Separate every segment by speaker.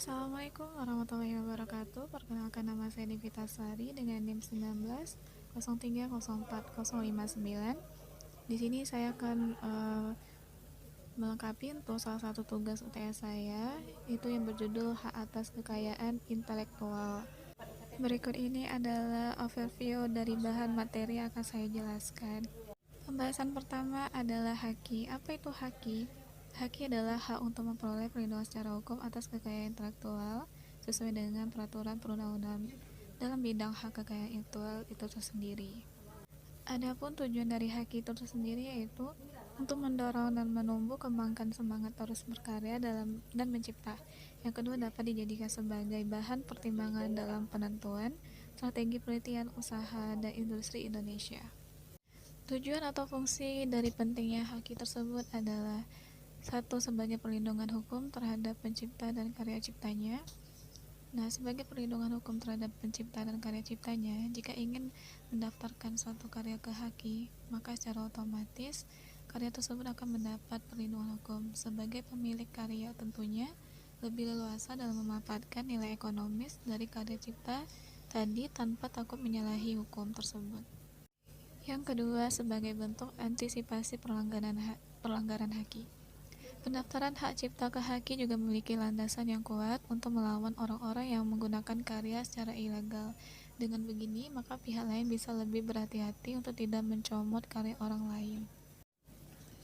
Speaker 1: Assalamualaikum warahmatullahi wabarakatuh. Perkenalkan, nama saya Devita Sari dengan NIM 19 03 04 059. Di sini saya akan melengkapi untuk salah satu tugas UTS saya, itu yang berjudul Hak Atas Kekayaan Intelektual. Berikut ini adalah overview dari bahan materi yang akan saya jelaskan. Pembahasan pertama adalah haki. Apa itu haki? Haki adalah hak untuk memperoleh perlindungan secara hukum atas kekayaan intelektual sesuai dengan peraturan perundang-undangan dalam bidang hak kekayaan intelektual itu tersendiri. Adapun tujuan dari haki itu tersendiri yaitu untuk mendorong dan menumbuh kembangkan semangat terus berkarya dan mencipta. Yang kedua, dapat dijadikan sebagai bahan pertimbangan dalam penentuan strategi penelitian usaha dan industri Indonesia. Tujuan atau fungsi dari pentingnya haki tersebut adalah: satu, sebagai perlindungan hukum terhadap pencipta dan karya ciptanya. Nah, sebagai perlindungan hukum terhadap pencipta dan karya ciptanya, jika ingin mendaftarkan suatu karya ke haki, maka secara otomatis karya tersebut akan mendapat perlindungan hukum. Sebagai pemilik karya tentunya lebih leluasa dalam memanfaatkan nilai ekonomis dari karya cipta tadi tanpa takut menyalahi hukum tersebut. Yang kedua, sebagai bentuk antisipasi pelanggaran haki. Pendaftaran hak cipta ke haki juga memiliki landasan yang kuat untuk melawan orang-orang yang menggunakan karya secara ilegal. Dengan begini, maka pihak lain bisa lebih berhati-hati untuk tidak mencomot karya orang lain.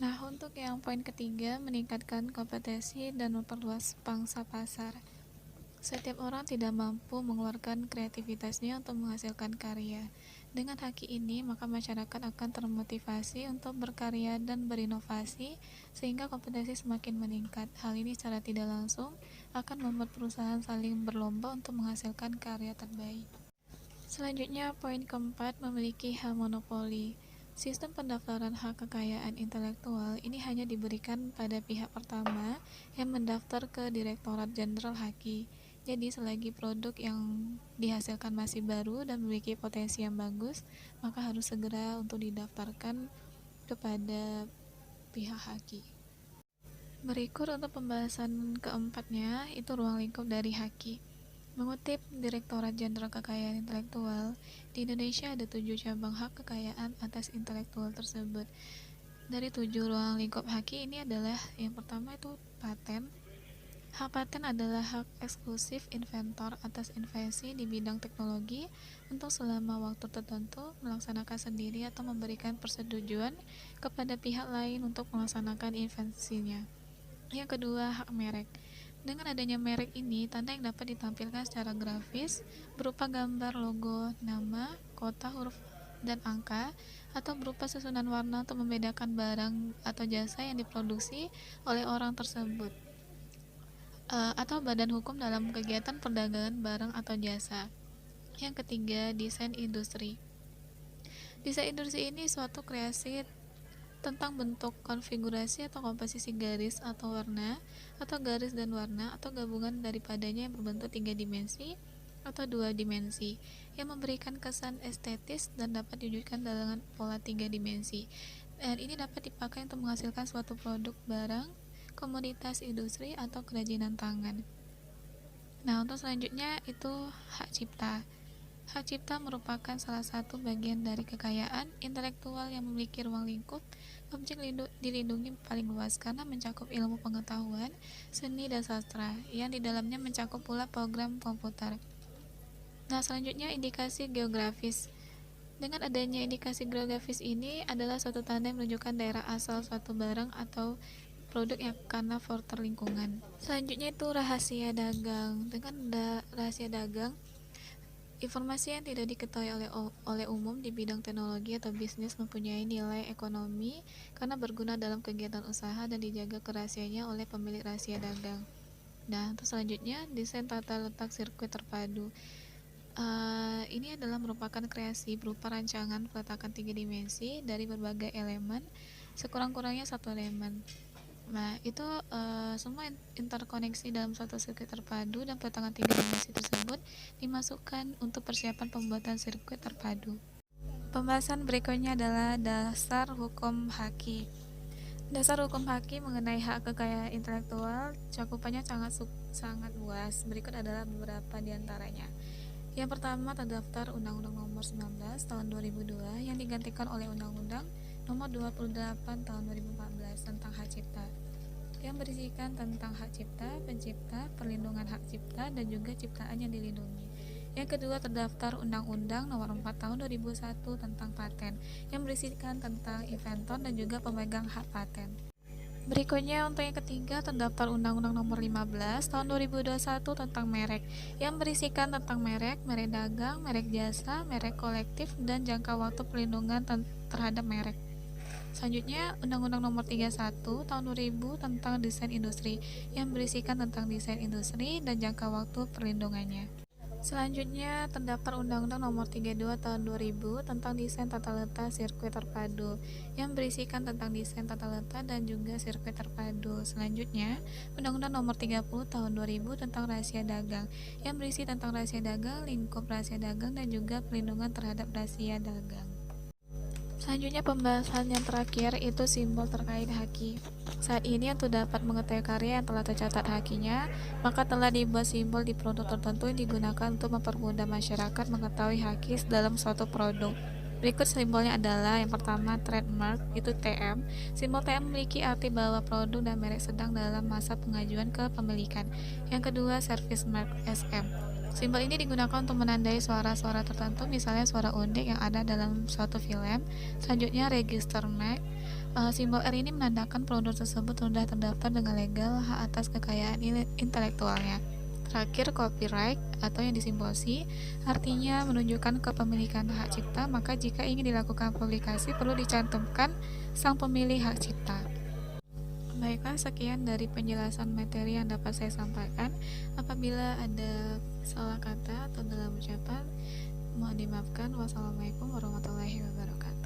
Speaker 1: Nah, untuk yang poin ketiga, meningkatkan kompetensi dan memperluas pangsa pasar. Setiap orang tidak mampu mengeluarkan kreativitasnya untuk menghasilkan karya. Dengan haki ini, maka masyarakat akan termotivasi untuk berkarya dan berinovasi, sehingga kompetensi semakin meningkat. Hal ini secara tidak langsung akan membuat perusahaan saling berlomba untuk menghasilkan karya terbaik. Selanjutnya, poin keempat, memiliki hak monopoli. Sistem pendaftaran hak kekayaan intelektual ini hanya diberikan pada pihak pertama yang mendaftar ke Direktorat Jenderal Haki. Jadi, selagi produk yang dihasilkan masih baru dan memiliki potensi yang bagus, maka harus segera untuk didaftarkan kepada pihak haki. Berikut untuk pembahasan keempatnya, itu ruang lingkup dari haki. Mengutip Direktorat Jenderal Kekayaan Intelektual, di Indonesia ada 7 cabang hak kekayaan atas intelektual tersebut. Dari 7 ruang lingkup haki ini adalah, yang pertama itu paten. Hak paten adalah hak eksklusif inventor atas invensi di bidang teknologi untuk selama waktu tertentu melaksanakan sendiri atau memberikan persetujuan kepada pihak lain untuk melaksanakan invensinya. Yang kedua, hak merek. Dengan adanya merek ini, tanda yang dapat ditampilkan secara grafis berupa gambar, logo, nama, kota, huruf, dan angka, atau berupa susunan warna untuk membedakan barang atau jasa yang diproduksi oleh orang tersebut atau badan hukum dalam kegiatan perdagangan barang atau jasa. Yang ketiga, desain industri. Desain industri ini suatu kreasi tentang bentuk, konfigurasi atau komposisi garis atau warna, atau garis dan warna, atau gabungan daripadanya yang berbentuk 3 dimensi atau 2 dimensi, yang memberikan kesan estetis dan dapat diwujudkan dalam pola 3 dimensi. Dan ini dapat dipakai untuk menghasilkan suatu produk, barang, komoditas industri, atau kerajinan tangan. Nah, untuk selanjutnya itu hak cipta. Hak cipta merupakan salah satu bagian dari kekayaan intelektual yang memiliki ruang lingkup objek dilindungi paling luas karena mencakup ilmu pengetahuan, seni, dan sastra, yang di dalamnya mencakup pula program komputer. Nah, selanjutnya indikasi geografis. Dengan adanya indikasi geografis ini adalah suatu tanda yang menunjukkan daerah asal suatu barang atau produk yang karena faktor lingkungan. Selanjutnya itu rahasia dagang. Dengan rahasia dagang, informasi yang tidak diketahui oleh umum di bidang teknologi atau bisnis mempunyai nilai ekonomi karena berguna dalam kegiatan usaha dan dijaga kerahasiaannya oleh pemilik rahasia dagang. Nah, untuk selanjutnya, desain tata letak sirkuit terpadu. Ini adalah merupakan kreasi berupa rancangan peletakan 3 dimensi dari berbagai elemen, sekurang-kurangnya 1 elemen. Nah, itu semua interkoneksi dalam suatu sirkuit terpadu, dan peletakan 3 dimensi tersebut dimasukkan untuk persiapan pembuatan sirkuit terpadu. Pembahasan berikutnya adalah dasar hukum haki. Dasar hukum hakim mengenai hak kekayaan intelektual cakupannya sangat luas. Berikut adalah beberapa di antaranya. Yang pertama, terdaftar Undang-Undang Nomor 19 Tahun 2002 yang digantikan oleh Undang-Undang Nomor 28 Tahun 2014 tentang hak cipta, yang berisikan tentang hak cipta, pencipta, perlindungan hak cipta, dan juga ciptaan yang dilindungi. Yang kedua, terdaftar Undang-Undang Nomor 4 Tahun 2001 tentang paten, yang berisikan tentang inventor dan juga pemegang hak paten. Berikutnya, untuk yang ketiga, terdaftar Undang-Undang Nomor 15 Tahun 2021 tentang merek, yang berisikan tentang merek, merek dagang, merek jasa, merek kolektif, dan jangka waktu perlindungan terhadap merek. Selanjutnya, Undang-Undang Nomor 31 Tahun 2000 tentang desain industri, yang berisikan tentang desain industri dan jangka waktu perlindungannya. Selanjutnya, terdaftar Undang-Undang Nomor 32 Tahun 2000 tentang desain tata letak sirkuit terpadu, yang berisikan tentang desain tata letak dan juga sirkuit terpadu. Selanjutnya, Undang-Undang Nomor 30 Tahun 2000 tentang rahasia dagang, yang berisi tentang rahasia dagang, lingkup rahasia dagang, dan juga perlindungan terhadap rahasia dagang. Selanjutnya, pembahasan yang terakhir itu simbol terkait haki. Saat ini untuk dapat mengetahui karya yang telah tercatat hakinya, maka telah dibuat simbol di produk tertentu yang digunakan untuk mempermudah masyarakat mengetahui haki dalam suatu produk. Berikut simbolnya adalah yang pertama, trademark, itu TM. Simbol TM memiliki arti bahwa produk dan merek sedang dalam masa pengajuan kepemilikan. Yang kedua, service mark, SM. Simbol ini digunakan untuk menandai suara-suara tertentu, misalnya suara unik yang ada dalam suatu film. Selanjutnya, register mark. Simbol R ini menandakan produk tersebut sudah terdaftar dengan legal hak atas kekayaan intelektualnya. Terakhir, copyright atau yang disimbol C, artinya menunjukkan kepemilikan hak cipta, maka jika ingin dilakukan publikasi perlu dicantumkan sang pemilik hak cipta. Baiklah, sekian dari penjelasan materi yang dapat saya sampaikan. Apabila ada salah kata atau dalam ucapan, mohon dimaafkan. Wassalamualaikum warahmatullahi wabarakatuh.